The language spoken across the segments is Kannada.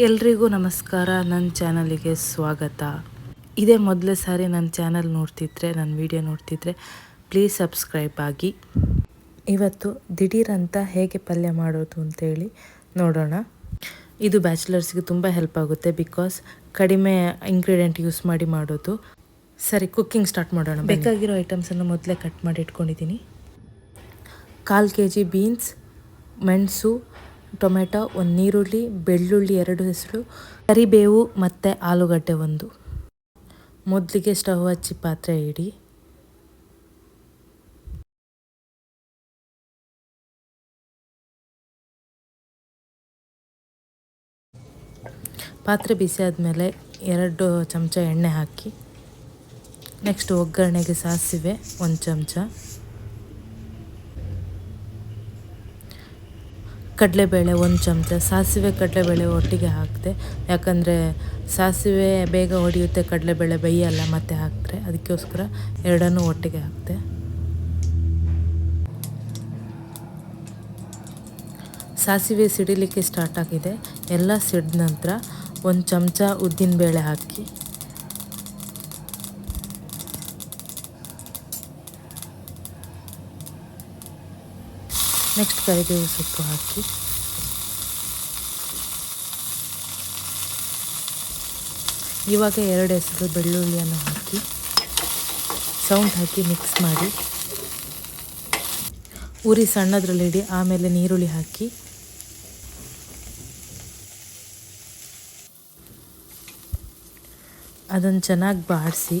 ಎಲ್ರಿಗೂ ನಮಸ್ಕಾರ. ನನ್ನ ಚಾನಲಿಗೆ ಸ್ವಾಗತ. ಇದೇ ಮೊದಲೇ ಸಾರಿ ನನ್ನ ಚಾನಲ್ ನೋಡ್ತಿದ್ರೆ, ನನ್ನ ವಿಡಿಯೋ ನೋಡ್ತಿದ್ರೆ ಪ್ಲೀಸ್ ಸಬ್ಸ್ಕ್ರೈಬ್ ಆಗಿ. ಇವತ್ತು ದಿಢೀರಂತ ಹೇಗೆ ಪಲ್ಯ ಮಾಡೋದು ಅಂತೇಳಿ ನೋಡೋಣ. ಇದು ಬ್ಯಾಚುಲರ್ಸ್ಗೆ ತುಂಬ ಹೆಲ್ಪ್ ಆಗುತ್ತೆ, ಬಿಕಾಸ್ ಕಡಿಮೆ ಇಂಗ್ರೀಡಿಯೆಂಟ್ ಯೂಸ್ ಮಾಡಿ ಮಾಡೋದು. ಸರಿ, ಕುಕ್ಕಿಂಗ್ ಸ್ಟಾರ್ಟ್ ಮಾಡೋಣ. ಬೇಕಾಗಿರೋ ಐಟಮ್ಸನ್ನು ಮೊದಲೇ ಕಟ್ ಮಾಡಿ ಇಟ್ಕೊಂಡಿದ್ದೀನಿ. 1/4 kg ಬೀನ್ಸ್, ಮೆಣಸು, ಟೊಮೆಟೊ, 1 ಈರುಳ್ಳಿ, ಬೆಳ್ಳುಳ್ಳಿ 2 ಹೆಸರು, ಕರಿಬೇವು ಮತ್ತು ಆಲೂಗಡ್ಡೆ 1. ಮೊದಲಿಗೆ ಸ್ಟವ್ ಹಚ್ಚಿ ಪಾತ್ರೆ ಇಡಿ. ಪಾತ್ರೆ ಬಿಸಿ ಆದಮೇಲೆ 2 ಚಮಚ ಎಣ್ಣೆ ಹಾಕಿ. ನೆಕ್ಸ್ಟ್ ಒಗ್ಗರಣೆಗೆ ಸಾಸಿವೆ 1 ಚಮಚ, ಕಡಲೆಬೇಳೆ 1 ಚಮಚ. ಸಾಸಿವೆ ಕಡಲೆಬೇಳೆ ಒಟ್ಟಿಗೆ ಹಾಕಿದೆ, ಯಾಕಂದರೆ ಸಾಸಿವೆ ಬೇಗ ಹೊಡೆಯುತ್ತೆ, ಕಡಲೆಬೇಳೆ ಬೇಯಲ್ಲ ಮತ್ತೆ ಹಾಕಿದ್ರೆ, ಅದಕ್ಕೋಸ್ಕರ ಎರಡನ್ನೂ ಒಟ್ಟಿಗೆ ಹಾಕಿದೆ. ಸಾಸಿವೆ ಸಿಡಿಲಿಕ್ಕೆ ಸ್ಟಾರ್ಟ್ ಆಗಿದೆ. ಎಲ್ಲ ಸಿಡಿದ ನಂತರ 1 ಚಮಚ ಉದ್ದಿನಬೇಳೆ ಹಾಕಿ. ನೆಕ್ಸ್ಟ್ ಕರಿಬೇವು ಸೊಪ್ಪು ಹಾಕಿ. ಇವಾಗ 2 ಹೆಸರು ಬೆಳ್ಳುಳ್ಳಿಯನ್ನು ಹಾಕಿ ಸೌಂಡ್ ಹಾಕಿ ಮಿಕ್ಸ್ ಮಾಡಿ. ಉರಿ ಸಣ್ಣದ್ರಲ್ಲಿಡಿ. ಆಮೇಲೆ ನೀರುಳ್ಳಿ ಹಾಕಿ ಅದನ್ನು ಚೆನ್ನಾಗಿ ಬಾಡಿಸಿ.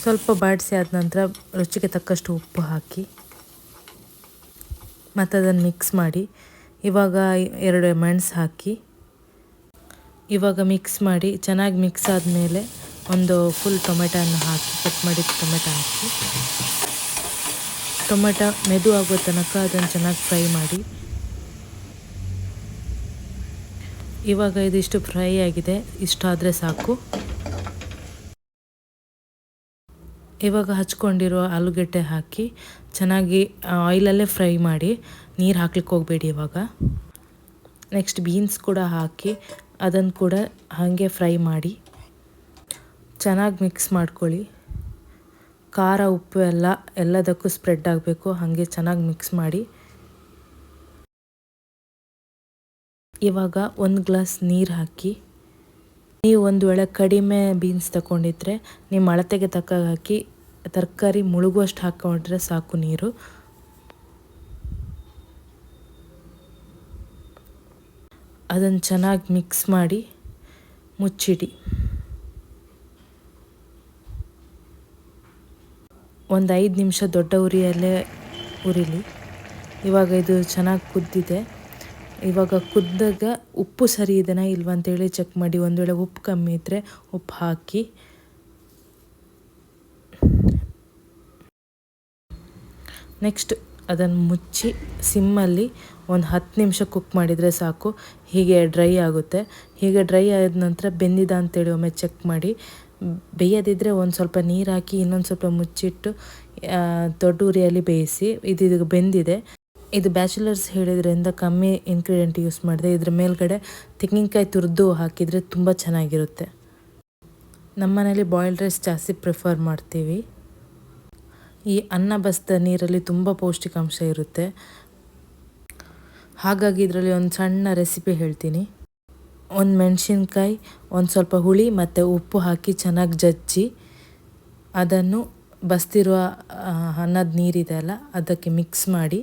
ಸ್ವಲ್ಪ ಬಾಡಿಸಿ ಆದ ನಂತರ ರುಚಿಗೆ ತಕ್ಕಷ್ಟು ಉಪ್ಪು ಹಾಕಿ ಮತ್ತು ಅದನ್ನು ಮಿಕ್ಸ್ ಮಾಡಿ. ಇವಾಗ 2 ಮೆಣಸು ಹಾಕಿ ಇವಾಗ ಮಿಕ್ಸ್ ಮಾಡಿ. ಚೆನ್ನಾಗಿ ಮಿಕ್ಸ್ ಆದಮೇಲೆ ಒಂದು ಫುಲ್ ಟೊಮೆಟೊವನ್ನು ಹಾಕಿ, ಕಟ್ ಮಾಡಿದ ಟೊಮೆಟೊ ಹಾಕಿ. ಟೊಮೆಟೊ ಮೆದು ಆಗೋ ತನಕ ಅದನ್ನು ಚೆನ್ನಾಗಿ ಫ್ರೈ ಮಾಡಿ. ಇವಾಗ ಇದಿಷ್ಟು ಫ್ರೈ ಆಗಿದೆ, ಇಷ್ಟಾದರೆ ಸಾಕು. ಇವಾಗ ಹಚ್ಕೊಂಡಿರೋ ಆಲೂಗೆಡ್ಡೆ ಹಾಕಿ ಚೆನ್ನಾಗಿ ಆಯಿಲಲ್ಲೇ ಫ್ರೈ ಮಾಡಿ, ನೀರು ಹಾಕ್ಲಿಕ್ಕೆ ಹೋಗಬೇಡಿ ಇವಾಗ. ನೆಕ್ಸ್ಟ್ ಬೀನ್ಸ್ ಕೂಡ ಹಾಕಿ ಅದನ್ನು ಕೂಡ ಹಾಗೆ ಫ್ರೈ ಮಾಡಿ ಚೆನ್ನಾಗಿ ಮಿಕ್ಸ್ ಮಾಡ್ಕೊಳ್ಳಿ. ಖಾರ ಉಪ್ಪು ಎಲ್ಲದಕ್ಕೂ ಸ್ಪ್ರೆಡ್ ಆಗಬೇಕು, ಹಾಗೆ ಚೆನ್ನಾಗಿ ಮಿಕ್ಸ್ ಮಾಡಿ. ಇವಾಗ 1 ಗ್ಲಾಸ್ ನೀರು ಹಾಕಿ. ನೀವು ಒಂದು ವೇಳೆ ಕಡಿಮೆ ಬೀನ್ಸ್ ತಗೊಂಡಿದ್ರೆ ನಿಮ್ಮ ಅಳತೆಗೆ ತಕ್ಕ ಹಾಕಿ, ತರಕಾರಿ ಮುಳುಗುವಷ್ಟು ಹಾಕ್ಕೊಂಡ್ರೆ ಸಾಕು ನೀರು. ಅದನ್ನು ಚೆನ್ನಾಗಿ ಮಿಕ್ಸ್ ಮಾಡಿ ಮುಚ್ಚಿಡಿ. ಒಂದು 5 ನಿಮಿಷ ದೊಡ್ಡ ಉರಿಯಲ್ಲೇ ಉರಿಲಿ. ಇವಾಗ ಇದು ಚೆನ್ನಾಗಿ ಕುದ್ದಿದೆ. ಇವಾಗ ಕುದ್ದಾಗ ಉಪ್ಪು ಸರಿ ಇದೆನಾ ಇಲ್ವಾ ಅಂತೇಳಿ ಚೆಕ್ ಮಾಡಿ. ಒಂದು ವೇಳೆ ಉಪ್ಪು ಕಮ್ಮಿ ಇದ್ದರೆ ಉಪ್ಪು ಹಾಕಿ. ನೆಕ್ಸ್ಟ್ ಅದನ್ನು ಮುಚ್ಚಿ ಸಿಮ್ಮಲ್ಲಿ ಒಂದು 10 ನಿಮಿಷ ಕುಕ್ ಮಾಡಿದರೆ ಸಾಕು. ಹೀಗೆ ಡ್ರೈ ಆಗುತ್ತೆ. ಹೀಗೆ ಡ್ರೈ ಆದ ನಂತರ ಬೆಂದಿದ ಅಂತೇಳಿ ಒಮ್ಮೆ ಚೆಕ್ ಮಾಡಿ. ಬೇಯದಿದ್ದರೆ ಒಂದು ಸ್ವಲ್ಪ ನೀರು ಹಾಕಿ ಇನ್ನೊಂದು ಸ್ವಲ್ಪ ಮುಚ್ಚಿಟ್ಟು ದೊಡ್ಡ ಉರಿಯಲ್ಲಿ ಬೇಯಿಸಿ. ಇದು ಬೆಂದಿದೆ. ಇದು ಬ್ಯಾಚುಲರ್ಸ್ ಹೇಳಿದ್ರಿಂದ ಕಮ್ಮಿ ಇಂಗ್ರೀಡಿಯೆಂಟ್ ಯೂಸ್ ಮಾಡಿದೆ. ಇದ್ರ ಮೇಲ್ಗಡೆ ತೆಂಗಿನಕಾಯಿ ತುರಿದು ಹಾಕಿದರೆ ತುಂಬ ಚೆನ್ನಾಗಿರುತ್ತೆ. ನಮ್ಮ ಮನೇಲಿ ಬಾಯ್ಲ್ಡ್ ರೈಸ್ ಜಾಸ್ತಿ ಪ್ರಿಫರ್ ಮಾಡ್ತೀವಿ. ಈ ಅನ್ನ ಬಸಿದ ನೀರಲ್ಲಿ ತುಂಬ ಪೌಷ್ಟಿಕಾಂಶ ಇರುತ್ತೆ. ಹಾಗಾಗಿ ಇದರಲ್ಲಿ ಒಂದು ಸಣ್ಣ ರೆಸಿಪಿ ಹೇಳ್ತೀನಿ. 1 ಮೆಣಸಿನ್ಕಾಯಿ, ಒಂದು ಸ್ವಲ್ಪ ಹುಳಿ ಮತ್ತು ಉಪ್ಪು ಹಾಕಿ ಚೆನ್ನಾಗಿ ಜಜ್ಜಿ ಅದನ್ನು ಬಸ್ತಿರುವ ಅನ್ನದ ನೀರಿದೆ ಅಲ್ಲ ಅದಕ್ಕೆ ಮಿಕ್ಸ್ ಮಾಡಿ.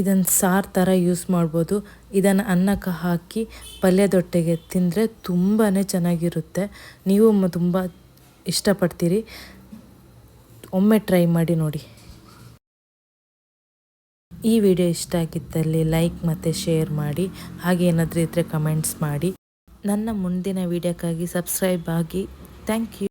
ಇದನ್ನು ಸಾರು ಥರ ಯೂಸ್ ಮಾಡ್ಬೋದು. ಇದನ್ನು ಅನ್ನಕ್ಕೆ ಹಾಕಿ ಪಲ್ಯದೊಟ್ಟಿಗೆ ತಿಂದರೆ ತುಂಬಾ ಚೆನ್ನಾಗಿರುತ್ತೆ. ನೀವು ತುಂಬ ಇಷ್ಟಪಡ್ತೀರಿ. ಒಮ್ಮೆ ಟ್ರೈ ಮಾಡಿ ನೋಡಿ. ಈ ವಿಡಿಯೋ ಇಷ್ಟ ಆಗಿದ್ದಲ್ಲಿ ಲೈಕ್ ಮತ್ತು ಶೇರ್ ಮಾಡಿ. ಹಾಗೆ ಏನಾದರೂ ಇದ್ದರೆ ಕಮೆಂಟ್ಸ್ ಮಾಡಿ. ನನ್ನ ಮುಂದಿನ ವಿಡಿಯೋಕ್ಕಾಗಿ ಸಬ್ಸ್ಕ್ರೈಬ್ ಆಗಿ. Thank you.